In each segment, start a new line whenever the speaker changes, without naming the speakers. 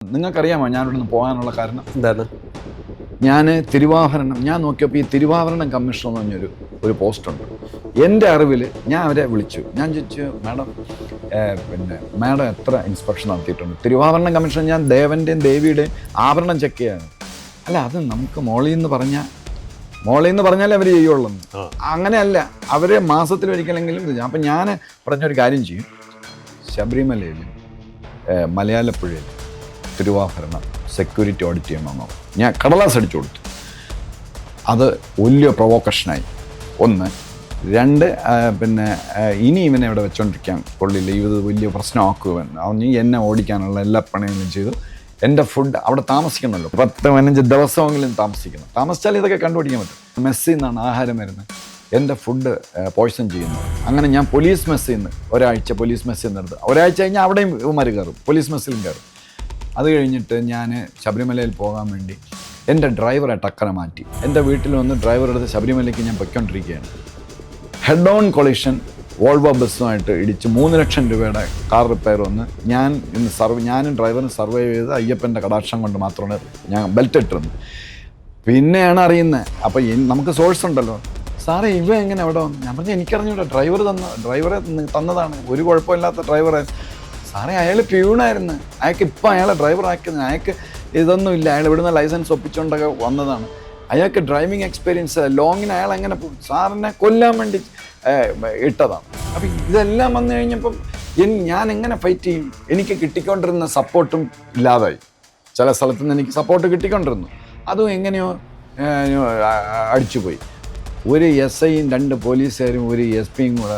നിങ്ങൾക്കറിയാമോ ഞാൻ ഇവിടുന്ന് പോകാനുള്ള കാരണം
എന്താണ്?
ഞാൻ തിരുവാഭരണം ഞാൻ നോക്കിയപ്പോൾ ഈ തിരുവാഭരണം കമ്മീഷൻ എന്ന് പറഞ്ഞൊരു പോസ്റ്റുണ്ട്. എൻ്റെ അറിവിൽ ഞാൻ അവരെ വിളിച്ചു. ഞാൻ ചോദിച്ചു, മാഡം എത്ര ഇൻസ്പെക്ഷൻ നടത്തിയിട്ടുണ്ട്? തിരുവാഭരണം കമ്മീഷൻ ഞാൻ ദേവൻ്റെയും ദേവിയുടെയും ആഭരണം ചെക്ക് ചെയ്യാണ്. അല്ല, അത് നമുക്ക് മോളിൽ നിന്ന് പറഞ്ഞാലേ അവർ ചെയ്യുള്ളൂ. അങ്ങനെയല്ല, അവർ മാസത്തിലൊരിക്കലെങ്കിലും. അപ്പം ഞാൻ പറഞ്ഞൊരു കാര്യം ചെയ്യും. ശബരിമലയിൽ മലയാളപ്പുഴയിൽ തിരുവാഭരണം സെക്യൂരിറ്റി ഓഡിറ്റ് ചെയ്യണമെന്നോ ഞാൻ കടലാസ് അടിച്ചു കൊടുത്തു. അത് വലിയ പ്രൊവോക്കേഷനായി. ഒന്ന്. രണ്ട്, ഇനി ഇവനെ ഇവിടെ വെച്ചോണ്ടിരിക്കാൻ കൊള്ളില്ല, ഇത് വലിയ പ്രശ്നമാക്കുവൻ. അവൻ എന്നെ ഓടിക്കാനുള്ള എല്ലാ പണിയും ചെയ്തു. എൻ്റെ ഫുഡ് അവിടെ താമസിക്കണമല്ലോ, 10-15 ദിവസമെങ്കിലും താമസിച്ചാൽ ഇതൊക്കെ കണ്ടുപിടിക്കാൻ പറ്റും. മെസ്സിൽ നിന്നാണ് ആഹാരം വരുന്നത്. എൻ്റെ ഫുഡ് പോയ്സൺ ചെയ്യുന്നു. അങ്ങനെ ഞാൻ പോലീസ് മെസ്സിൽ നിന്ന് ഒരാഴ്ച നിന്ന് ഒരാഴ്ച കഴിഞ്ഞാൽ അവിടെയും ഇവന്മാർ കയറും, പോലീസ് മെസ്സിലും കയറും. അത് കഴിഞ്ഞിട്ട് ഞാൻ ശബരിമലയിൽ പോകാൻ വേണ്ടി എൻ്റെ ഡ്രൈവറെ ടക്കര മാറ്റി. എൻ്റെ വീട്ടിൽ വന്ന് ഡ്രൈവർ എടുത്ത് ശബരിമലയ്ക്ക് ഞാൻ പൊയ്ക്കൊണ്ടിരിക്കുകയാണ്. ഹെഡ് ഓൺ കൊളിഷൻ വോൾവോ ബസ്സുമായിട്ട് ഇടിച്ച് 3 ലക്ഷം രൂപയുടെ കാർ റിപ്പയർ വന്ന് ഞാനും ഡ്രൈവറും സർവൈവ് ചെയ്ത് അയ്യപ്പൻ്റെ കടാക്ഷം കൊണ്ട് മാത്രമാണ് ഞാൻ ബെൽറ്റ് ഇട്ടിരുന്നത്. പിന്നെയാണ് അറിയുന്നത്. അപ്പോൾ നമുക്ക് സോഴ്സ് ഉണ്ടല്ലോ, സാറേ ഇവ എങ്ങനെ അവിടെ വന്നു? ഞാൻ പറഞ്ഞു, എനിക്കറിഞ്ഞൂടാ, ഡ്രൈവറെ തന്നതാണ്, ഒരു കുഴപ്പമില്ലാത്ത ഡ്രൈവറെ. സാറേ അയാൾ പ്യൂണായിരുന്നു, അയാൾക്ക് ഇപ്പം അയാളെ ഡ്രൈവർ ആക്കുന്നത്, അയാൾക്ക് ഇതൊന്നും ഇല്ല, അയാൾ ഇവിടുന്ന് ലൈസൻസ് ഒപ്പിച്ചുകൊണ്ടൊക്കെ വന്നതാണ്, അയാൾക്ക് ഡ്രൈവിംഗ് എക്സ്പീരിയൻസ്, ലോങ്ങിന് അയാൾ എങ്ങനെ പോകും? സാറിനെ കൊല്ലാൻ വേണ്ടി ഇട്ടതാണ്. അപ്പം ഇതെല്ലാം വന്നു കഴിഞ്ഞപ്പം ഞാൻ എങ്ങനെ ഫൈറ്റ് ചെയ്യും? എനിക്ക് കിട്ടിക്കൊണ്ടിരുന്ന സപ്പോർട്ടും ഇല്ലാതായി. ചില സ്ഥലത്തു നിന്ന് എനിക്ക് സപ്പോർട്ട് കിട്ടിക്കൊണ്ടിരുന്നു, അതും എങ്ങനെയോ അടിച്ചുപോയി. ഒരു SIയും 2 പോലീസുകാരും ഒരു SPയും കൂടെ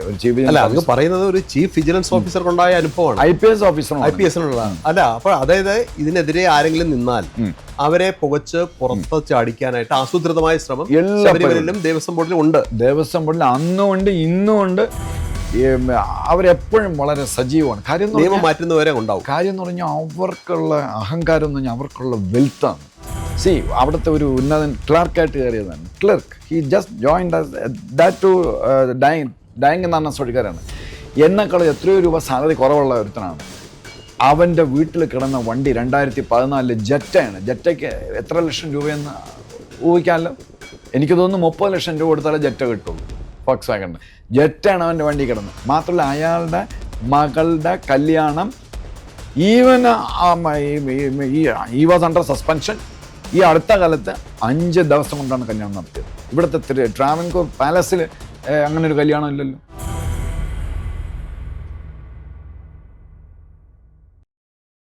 ഒരു ചീഫ്
പറയുന്നത് ഒരു ചീഫ് വിജിലൻസ് ഓഫീസർക്കുണ്ടായ അനുഭവമാണ്.
IPS ഓഫീസറിനുള്ള.
അല്ല, അപ്പോൾ അതായത് ഇതിനെതിരെ ആരെങ്കിലും നിന്നാൽ അവരെ പുകച്ച് പുറത്ത് ചാടിക്കാനായിട്ട് ആസൂത്രിതമായ ശ്രമം ശബരിമലയിലും ദേവസ്വം ബോർഡിലും ഉണ്ട്.
ദേവസ്വം ബോർഡിൽ അന്നും ഉണ്ട്, ഇന്നും ഉണ്ട്. അവരെപ്പോഴും വളരെ സജീവമാണ്. കാര്യം
നിയമം മാറ്റുന്നവരെ ഉണ്ടാവും.
കാര്യം എന്ന് പറഞ്ഞാൽ അവർക്കുള്ള അഹങ്കാരം എന്ന് പറഞ്ഞാൽ അവർക്കുള്ള വെൽത്താണ്. അവിടുത്തെ ഒരു ഉന്നതൻ ക്ലർക്കായിട്ട് കയറിയതാണ്. Clerk, he just joined that to ഡാങ് എന്ന് പറഞ്ഞ സോഴിക്കാരാണ്. എന്നെക്കാൾ എത്രയോ രൂപ സാലറി കുറവുള്ള ഒരുത്തനാണ്. അവൻ്റെ വീട്ടിൽ കിടന്ന വണ്ടി 2014 ജെറ്റയാണ്. ജെറ്റയ്ക്ക് എത്ര ലക്ഷം രൂപയെന്ന് ഊഹിക്കാമല്ലോ. എനിക്ക് തോന്നുന്നു 30 ലക്ഷം രൂപ കൊടുത്താലേ ജെറ്റ കിട്ടുള്ളൂ. ഫോക്സ് വാഗണിന് ജെറ്റാണ് അവൻ്റെ വണ്ടി കിടന്നത്. മാത്രമല്ല അയാളുടെ മകളുടെ കല്യാണം ഈവൻ ഈ വാസ് അണ്ടർ സസ്പെൻഷൻ. ഈ അടുത്ത കാലത്ത് 5 ദിവസം കൊണ്ടാണ് കല്യാണം നടത്തിയത്. ഇവിടുത്തെ ട്രാവൻകൂർ പാലസിൽ അങ്ങനെ ഒരു കല്യാണം ഇല്ലല്ലോ.